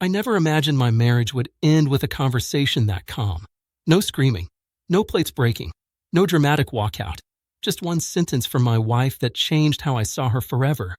I never imagined my marriage would end with a conversation that calm. No screaming, no plates breaking, no dramatic walkout. Just one sentence from my wife that changed how I saw her forever.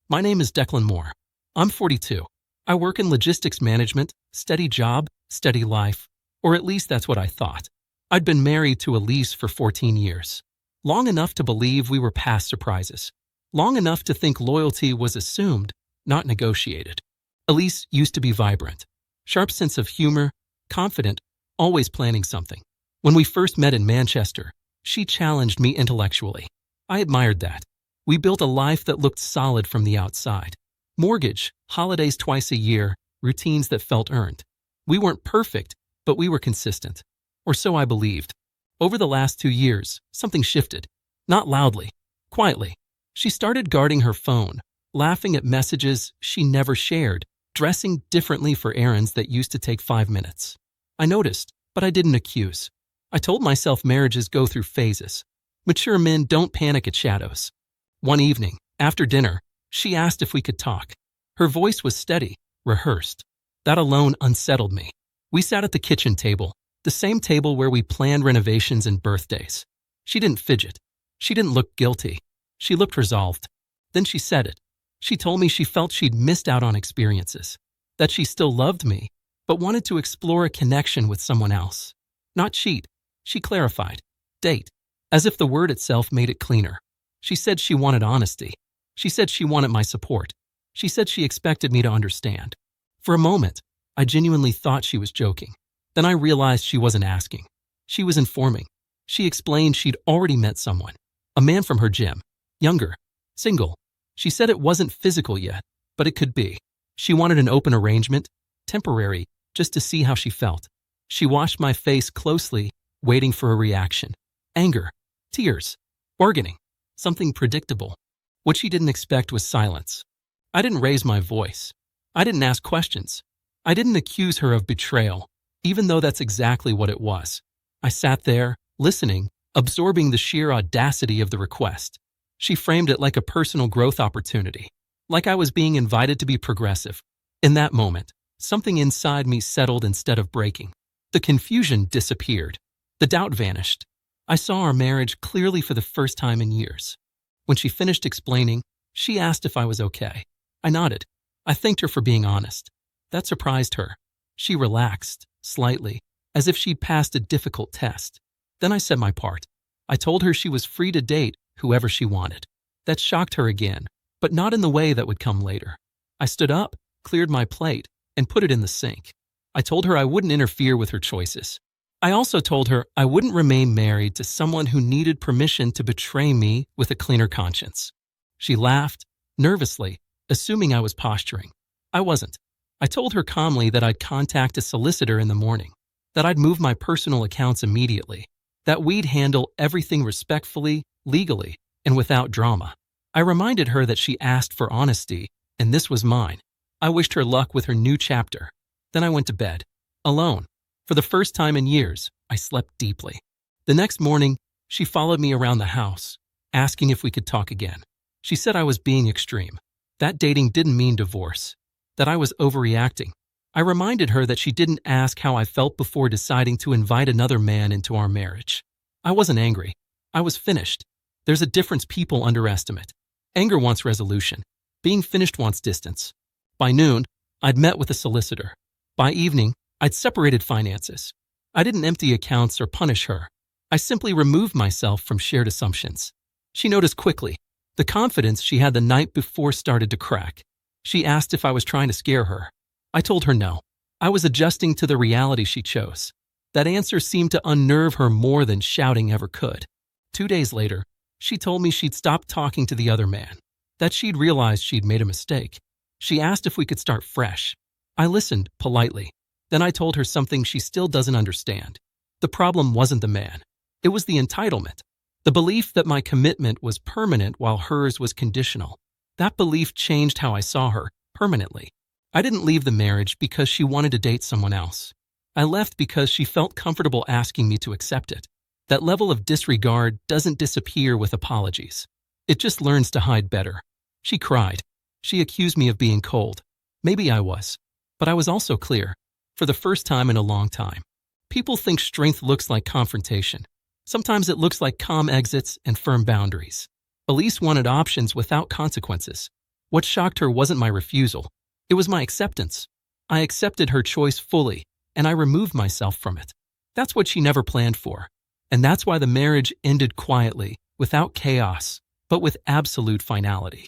My name is Declan Moore. I'm 42. I work in logistics management, steady job, steady life, or at least that's what I thought. I'd been married to Elise for 14 years. Long enough to believe we were past surprises. Long enough to think loyalty was assumed, not negotiated. Elise used to be vibrant. Sharp sense of humor, confident, always planning something. When we first met in Manchester, she challenged me intellectually. I admired that. We built a life that looked solid from the outside. Mortgage, holidays twice a year, routines that felt earned. We weren't perfect, but we were consistent. Or so I believed. Over the last 2 years, something shifted. Not loudly, quietly. She started guarding her phone, laughing at messages she never shared, dressing differently for errands that used to take 5 minutes. I noticed, but I didn't accuse. I told myself marriages go through phases. Mature men don't panic at shadows. One evening, after dinner, she asked if we could talk. Her voice was steady, rehearsed. That alone unsettled me. We sat at the kitchen table, the same table where we planned renovations and birthdays. She didn't fidget. She didn't look guilty. She looked resolved. Then she said it. She told me she felt she'd missed out on experiences, that she still loved me, but wanted to explore a connection with someone else. Not cheat, she clarified. Date, as if the word itself made it cleaner. She said she wanted honesty. She said she wanted my support. She said she expected me to understand. For a moment, I genuinely thought she was joking. Then I realized she wasn't asking. She was informing. She explained she'd already met someone, a man from her gym, younger, single. She said it wasn't physical yet, but it could be. She wanted an open arrangement, temporary, just to see how she felt. She watched my face closely, waiting for a reaction. Anger, tears, bargaining, something predictable. What she didn't expect was silence. I didn't raise my voice. I didn't ask questions. I didn't accuse her of betrayal, even though that's exactly what it was. I sat there, listening, absorbing the sheer audacity of the request. She framed it like a personal growth opportunity, like I was being invited to be progressive. In that moment, something inside me settled instead of breaking. The confusion disappeared. The doubt vanished. I saw our marriage clearly for the first time in years. When she finished explaining, she asked if I was okay. I nodded. I thanked her for being honest. That surprised her. She relaxed, slightly, as if she'd passed a difficult test. Then I said my part. I told her she was free to date whoever she wanted. That shocked her again, but not in the way that would come later. I stood up, cleared my plate, and put it in the sink. I told her I wouldn't interfere with her choices. I also told her I wouldn't remain married to someone who needed permission to betray me with a cleaner conscience. She laughed, nervously, assuming I was posturing. I wasn't. I told her calmly that I'd contact a solicitor in the morning, that I'd move my personal accounts immediately, that we'd handle everything respectfully, legally, and without drama. I reminded her that she asked for honesty, and this was mine. I wished her luck with her new chapter. Then I went to bed, alone. For the first time in years, I slept deeply. The next morning, she followed me around the house, asking if we could talk again. She said I was being extreme, that dating didn't mean divorce, that I was overreacting. I reminded her that she didn't ask how I felt before deciding to invite another man into our marriage. I wasn't angry. I was finished. There's a difference people underestimate. Anger wants resolution. Being finished wants distance. By noon, I'd met with a solicitor. By evening, I'd separated finances. I didn't empty accounts or punish her. I simply removed myself from shared assumptions. She noticed quickly. The confidence she had the night before started to crack. She asked if I was trying to scare her. I told her no. I was adjusting to the reality she chose. That answer seemed to unnerve her more than shouting ever could. 2 days later, she told me she'd stopped talking to the other man, that she'd realized she'd made a mistake. She asked if we could start fresh. I listened politely. Then I told her something she still doesn't understand. The problem wasn't the man. It was the entitlement. The belief that my commitment was permanent while hers was conditional. That belief changed how I saw her, permanently. I didn't leave the marriage because she wanted to date someone else. I left because she felt comfortable asking me to accept it. That level of disregard doesn't disappear with apologies. It just learns to hide better. She cried. She accused me of being cold. Maybe I was. But I was also clear, for the first time in a long time. People think strength looks like confrontation. Sometimes it looks like calm exits and firm boundaries. Elise wanted options without consequences. What shocked her wasn't my refusal. It was my acceptance. I accepted her choice fully, and I removed myself from it. That's what she never planned for. And that's why the marriage ended quietly, without chaos, but with absolute finality.